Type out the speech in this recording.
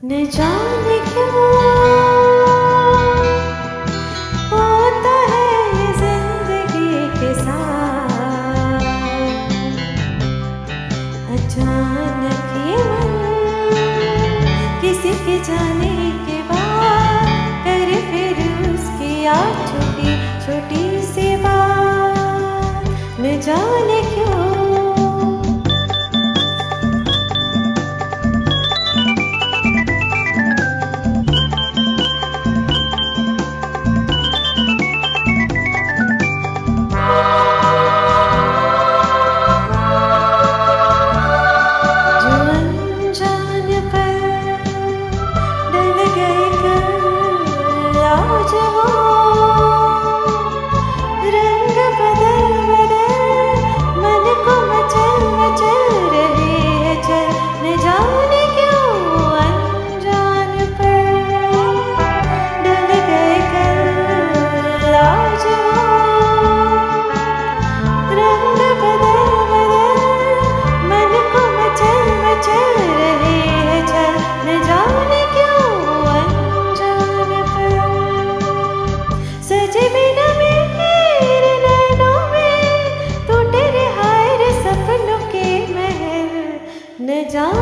न जाने क्यों होता है ये जिंदगी के साथ, अचानक ये मन किसी के जाने के बाद करे फिर उसकी याद छोटी छोटी सी बात। न जाने क्यों न जाने